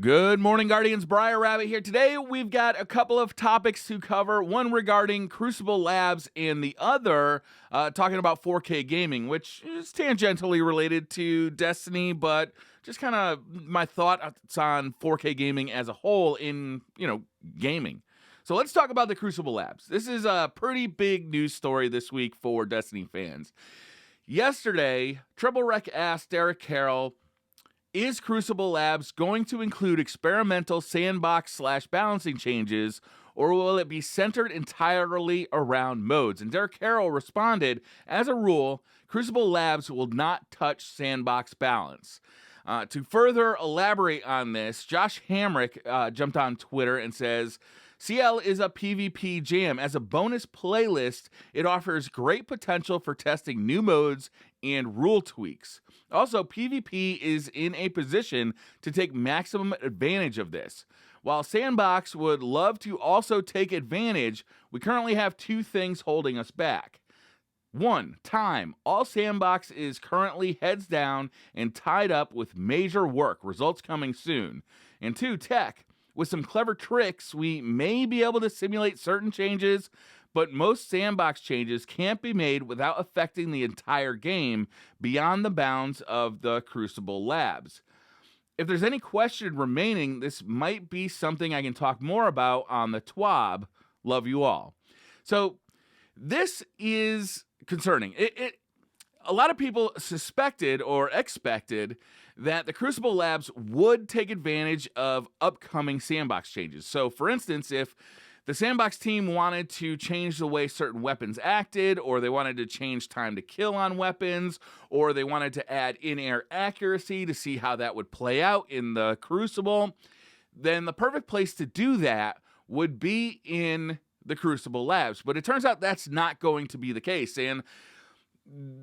Good morning, Guardians. Briar Rabbit here. Today, we've got a couple of topics to cover. One regarding Crucible Labs, and the other talking about 4K gaming, which is tangentially related to Destiny, but just kind of my thoughts on 4K gaming as a whole in, gaming. So let's talk about the Crucible Labs. This is a pretty big news story this week for Destiny fans. Yesterday, Triple Rec asked Derek Carroll, is Crucible Labs going to include experimental sandbox/balancing changes, or will it be centered entirely around modes? And Derek Carroll responded, as a rule, Crucible Labs will not touch sandbox balance. To further elaborate on this, Josh Hamrick jumped on Twitter and says, CL is a PvP jam. As a bonus playlist, it offers great potential for testing new modes and rule tweaks. Also, PvP is in a position to take maximum advantage of this. While Sandbox would love to also take advantage, we currently have two things holding us back. 1. Time. All Sandbox is currently heads down and tied up with major work, results coming soon. And 2. Tech. With some clever tricks, we may be able to simulate certain changes, but most sandbox changes can't be made without affecting the entire game beyond the bounds of the Crucible Labs. If there's any question remaining, this might be something I can talk more about on the TWAB. Love you all. So this is concerning. A lot of people suspected or expected that the Crucible Labs would take advantage of upcoming sandbox changes. So, for instance, if the sandbox team wanted to change the way certain weapons acted, or they wanted to change time to kill on weapons, or they wanted to add in-air accuracy to see how that would play out in the Crucible, then the perfect place to do that would be in the Crucible Labs. But it turns out that's not going to be the case. And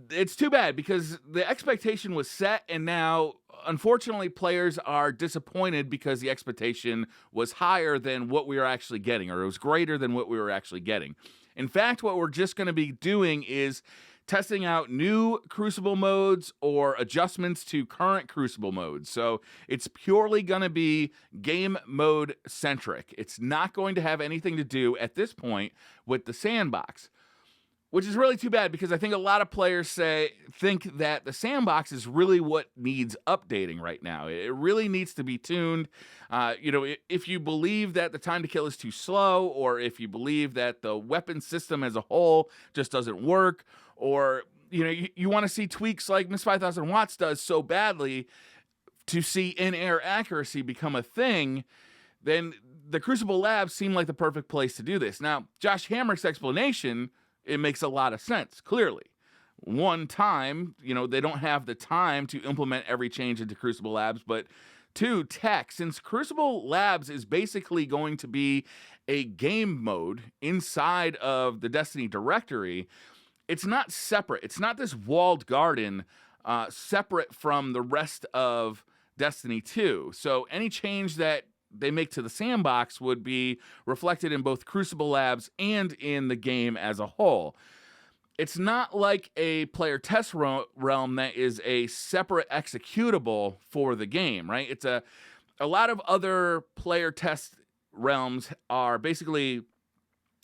it's too bad, because the expectation was set, and now, unfortunately, players are disappointed because the expectation was higher than what we were actually getting, or it was greater than what we were actually getting. In fact, what we're just going to be doing is testing out new Crucible modes or adjustments to current Crucible modes. So it's purely going to be game mode centric. It's not going to have anything to do at this point with the sandbox. Which is really too bad, because I think a lot of players think that the sandbox is really what needs updating right now. It really needs to be tuned. If you believe that the time to kill is too slow, or if you believe that the weapon system as a whole just doesn't work, or you want to see tweaks like Miss 5000 Watts does so badly to see in-air accuracy become a thing, then the Crucible Labs seem like the perfect place to do this. Now, Josh Hamrick's explanation, it makes a lot of sense, clearly. One, time, they don't have the time to implement every change into Crucible Labs, but 2, tech. Since Crucible Labs is basically going to be a game mode inside of the Destiny directory, it's not separate. It's not this walled garden separate from the rest of Destiny 2. So any change that they make to the sandbox would be reflected in both Crucible Labs and in the game as a whole. It's not like a player test realm that is a separate executable for the game, right? It's a lot of other player test realms are basically,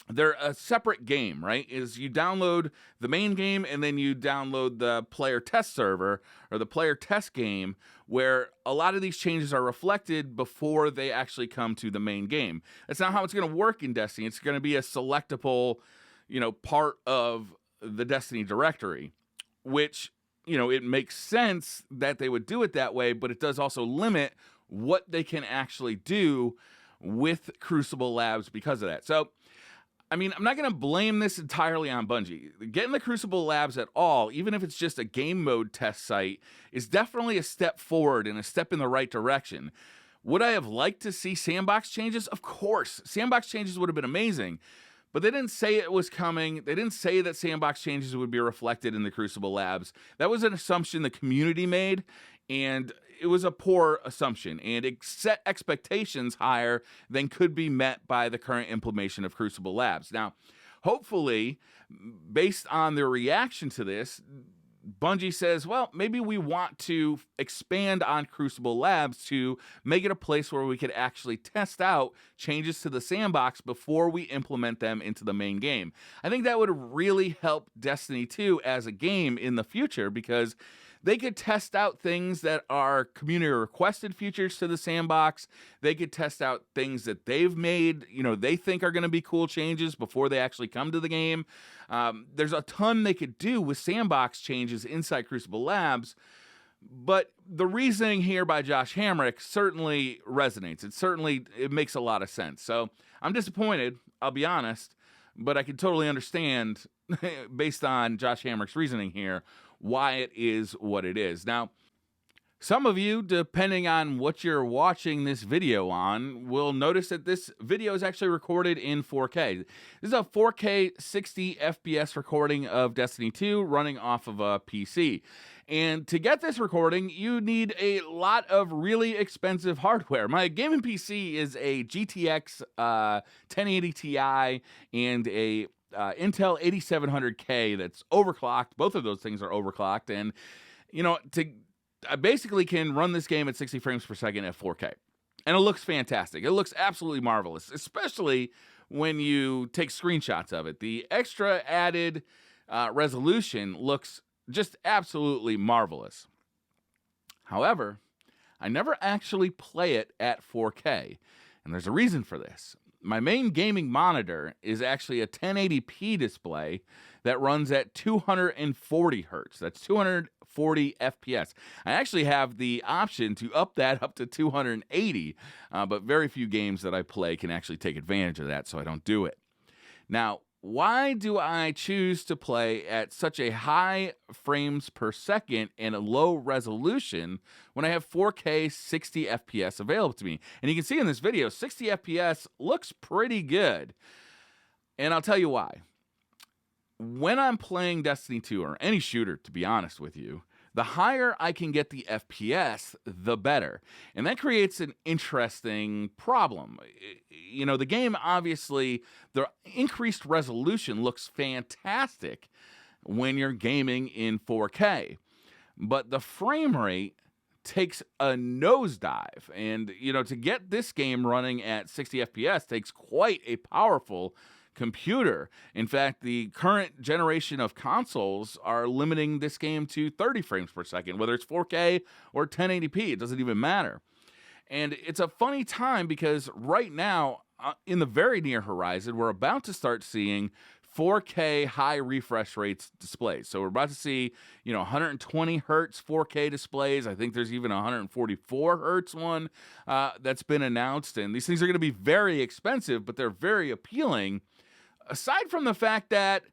they're a separate game, right? Is you download the main game and then you download the player test server or the player test game, where a lot of these changes are reflected before they actually come to the main game. That's not how it's going to work in Destiny. It's going to be a selectable, part of the Destiny directory, which, it makes sense that they would do it that way, but it does also limit what they can actually do with Crucible Labs because of that. So, I'm not going to blame this entirely on Bungie. Getting the Crucible Labs at all, even if it's just a game mode test site, is definitely a step forward and a step in the right direction. Would I have liked to see sandbox changes? Of course. Sandbox changes would have been amazing. But they didn't say it was coming. They didn't say that sandbox changes would be reflected in the Crucible Labs. That was an assumption the community made, and it was a poor assumption, and it set expectations higher than could be met by the current implementation of Crucible Labs. Now, hopefully, based on their reaction to this, Bungie says, well, maybe we want to expand on Crucible Labs to make it a place where we could actually test out changes to the sandbox before we implement them into the main game. I think that would really help Destiny 2 as a game in the future, because they could test out things that are community requested features to the sandbox. They could test out things that they've made, they think are going to be cool changes before they actually come to the game. There's a ton they could do with sandbox changes inside Crucible Labs. But the reasoning here by Josh Hamrick certainly resonates. It makes a lot of sense. So I'm disappointed, I'll be honest, but I can totally understand, based on Josh Hamrick's reasoning here, why it is what it is. Now, some of you, depending on what you're watching this video on, will notice that this video is actually recorded in 4K. This is a 4K 60 FPS recording of Destiny 2 running off of a PC. And to get this recording, you need a lot of really expensive hardware. My gaming PC is a GTX 1080 Ti and a Intel 8700K that's overclocked. Both of those things are overclocked. And, I basically can run this game at 60 frames per second at 4K. And it looks fantastic. It looks absolutely marvelous, especially when you take screenshots of it. The extra added resolution looks just absolutely marvelous. However, I never actually play it at 4K. And there's a reason for this. My main gaming monitor is actually a 1080p display that runs at 240 hertz. That's 240 FPS. I actually have the option to up that up to 280, but very few games that I play can actually take advantage of that, so I don't do it. Now, why do I choose to play at such a high frames per second and a low resolution when I have 4K 60 FPS available to me? And you can see in this video, 60 FPS looks pretty good. And I'll tell you why. When I'm playing Destiny 2, or any shooter, to be honest with you, the higher I can get the FPS, the better. And that creates an interesting problem. The game, obviously, the increased resolution looks fantastic when you're gaming in 4K. But the frame rate takes a nosedive. And, to get this game running at 60 FPS takes quite a powerful computer. In fact, the current generation of consoles are limiting this game to 30 frames per second, whether it's 4K or 1080p, it doesn't even matter. And it's a funny time because right now, in the very near horizon, we're about to start seeing 4K high refresh rates displays. So we're about to see, 120 hertz 4K displays. I think there's even a 144 hertz one that's been announced. And these things are going to be very expensive, but they're very appealing. Aside from the fact that,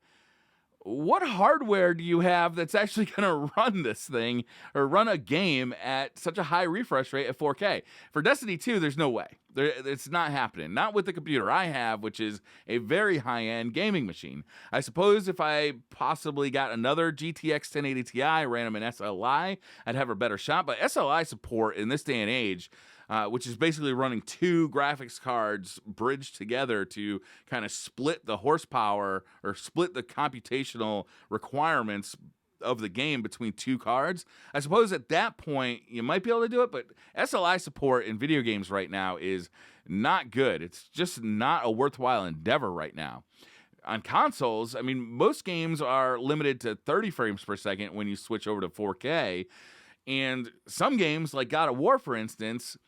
what hardware do you have that's actually going to run this thing or run a game at such a high refresh rate at 4K? For Destiny 2, there's no way. It's not happening. Not with the computer I have, which is a very high-end gaming machine. I suppose if I possibly got another GTX 1080 Ti, ran them in SLI, I'd have a better shot. But SLI support in this day and age, which is basically running two graphics cards bridged together to kind of split the horsepower or split the computational requirements of the game between two cards. I suppose at that point you might be able to do it, but SLI support in video games right now is not good. It's just not a worthwhile endeavor right now. On consoles, most games are limited to 30 frames per second when you switch over to 4K. And some games, like God of War, for instance,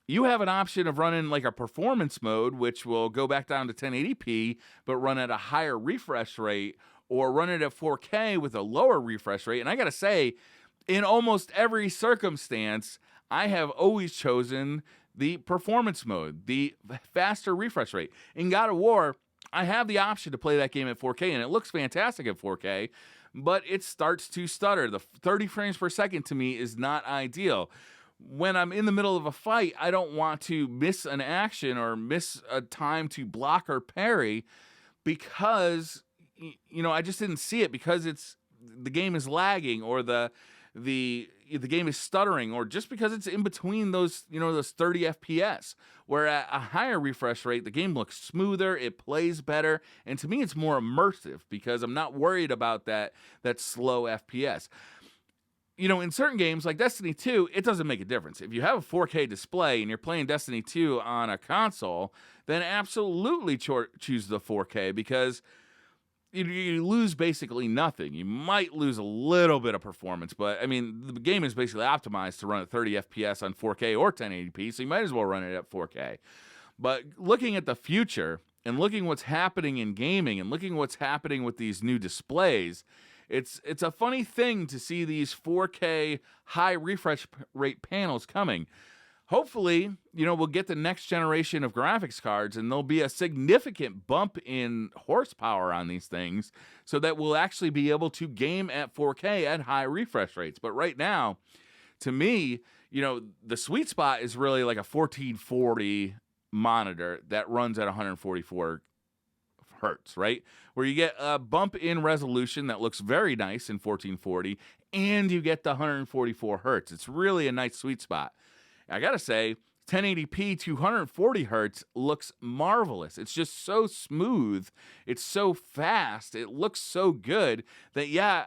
you have an option of running like a performance mode, which will go back down to 1080p, but run at a higher refresh rate, or run it at 4K with a lower refresh rate. And I got to say, in almost every circumstance, I have always chosen the performance mode, the faster refresh rate. In God of War, I have the option to play that game at 4K, and it looks fantastic at 4K, but it starts to stutter. The 30 frames per second to me is not ideal. When I'm in the middle of a fight, I don't want to miss an action or miss a time to block or parry because, I just didn't see it, because the game is lagging, or the game is stuttering, or just because it's in between those 30 FPS. Where at a higher refresh rate, the game looks smoother, it plays better, and to me it's more immersive because I'm not worried about that slow FPS. in certain games like Destiny 2, it doesn't make a difference. If you have a 4K display and you're playing Destiny 2 on a console, then absolutely choose the 4K, because you lose basically nothing. You might lose a little bit of performance, but I mean, the game is basically optimized to run at 30 FPS on 4K or 1080p, so you might as well run it at 4K. But looking at the future and looking what's happening in gaming and looking what's happening with these new displays, it's a funny thing to see these 4K high refresh rate panels coming. Hopefully, we'll get the next generation of graphics cards and there'll be a significant bump in horsepower on these things so that we'll actually be able to game at 4K at high refresh rates. But right now, to me, the sweet spot is really like a 1440 monitor that runs at 144 hertz, right? Where you get a bump in resolution that looks very nice in 1440 and you get the 144 hertz. It's really a nice sweet spot. I gotta say, 1080p 240 hertz looks marvelous. It's just so smooth. It's so fast. It looks so good that, yeah,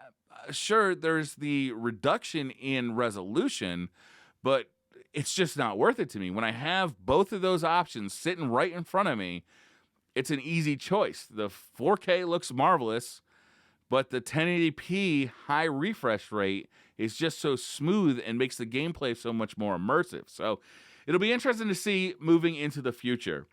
sure, there's the reduction in resolution, but it's just not worth it to me. When I have both of those options sitting right in front of me, it's an easy choice. The 4K looks marvelous, but the 1080p high refresh rate is just so smooth and makes the gameplay so much more immersive. So it'll be interesting to see moving into the future.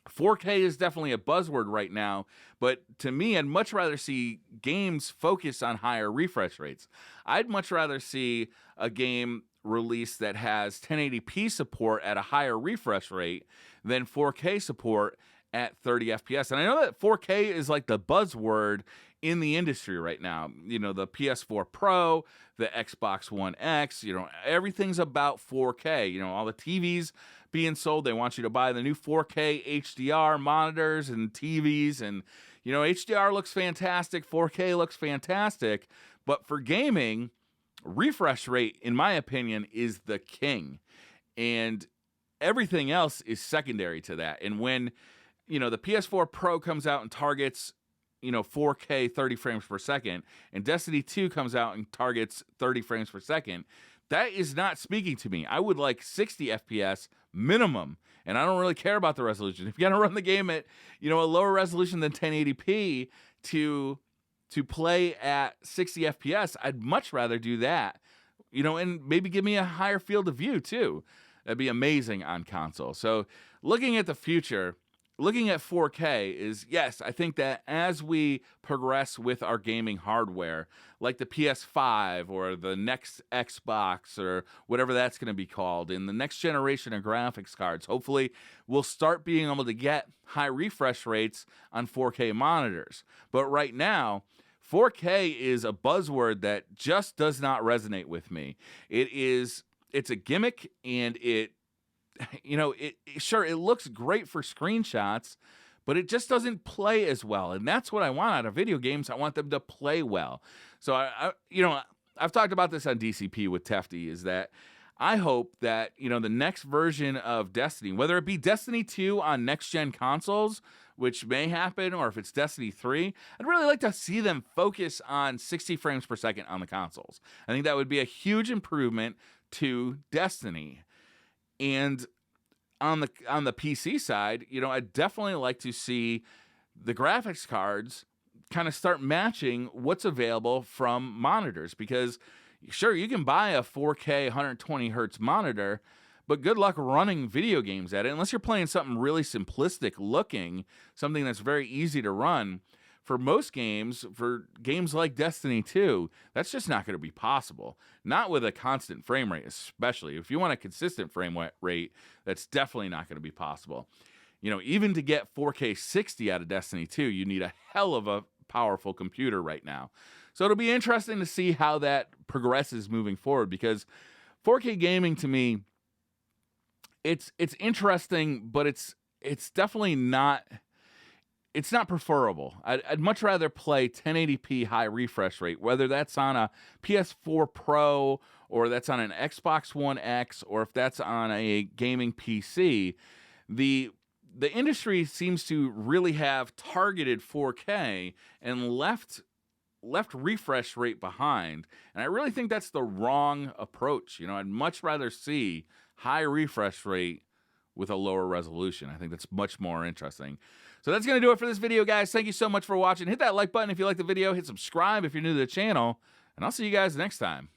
4K is definitely a buzzword right now, but to me, I'd much rather see games focus on higher refresh rates. I'd much rather see a game release that has 1080p support at a higher refresh rate than 4K support at 30 FPS. And I know that 4K is like the buzzword in the industry right now. The PS4 Pro, the Xbox One X, everything's about 4K. All the TVs being sold, they want you to buy the new 4K HDR monitors and TVs. And, HDR looks fantastic, 4K looks fantastic. But for gaming, refresh rate, in my opinion, is the king. And everything else is secondary to that. And when, the PS4 Pro comes out and targets 4K 30 frames per second, and Destiny 2 comes out and targets 30 frames per second, that is not speaking to me. I would like 60 FPS minimum, and I don't really care about the resolution. If you're going to run the game at, a lower resolution than 1080p to play at 60 FPS, I'd much rather do that, and maybe give me a higher field of view too. That'd be amazing on console. So looking at the future, looking at 4K is, yes, I think that as we progress with our gaming hardware, like the PS5 or the next Xbox or whatever that's going to be called, in the next generation of graphics cards, hopefully we'll start being able to get high refresh rates on 4K monitors. But right now, 4K is a buzzword that just does not resonate with me. It's a gimmick, and it looks great for screenshots, but it just doesn't play as well. And that's what I want out of video games. I want them to play well. So I've talked about this on DCP with Tefty, is that I hope that, the next version of Destiny, whether it be Destiny 2 on next gen consoles, which may happen, or if it's Destiny 3, I'd really like to see them focus on 60 frames per second on the consoles. I think that would be a huge improvement to Destiny. And on the PC side, I'd definitely like to see the graphics cards kind of start matching what's available from monitors, because sure, you can buy a 4K 120 hertz monitor, but good luck running video games at it unless you're playing something really simplistic looking, something that's very easy to run. For most games, for games like Destiny 2, that's just not going to be possible. Not with a constant frame rate, especially. If you want a consistent frame rate, that's definitely not going to be possible. Even to get 4K 60 out of Destiny 2, you need a hell of a powerful computer right now. So it'll be interesting to see how that progresses moving forward, because 4K gaming, to me, it's interesting, but it's definitely not... It's not preferable. I'd much rather play 1080p high refresh rate, whether that's on a PS4 Pro or that's on an Xbox One X or if that's on a gaming PC. The industry seems to really have targeted 4K and left left refresh rate behind. And I really think that's the wrong approach. You know, I'd much rather see high refresh rate with a lower resolution. I think that's much more interesting. So that's going to do it for this video, guys. Thank you so much for watching. Hit that like button if you like the video. Hit subscribe if you're new to the channel. And I'll see you guys next time.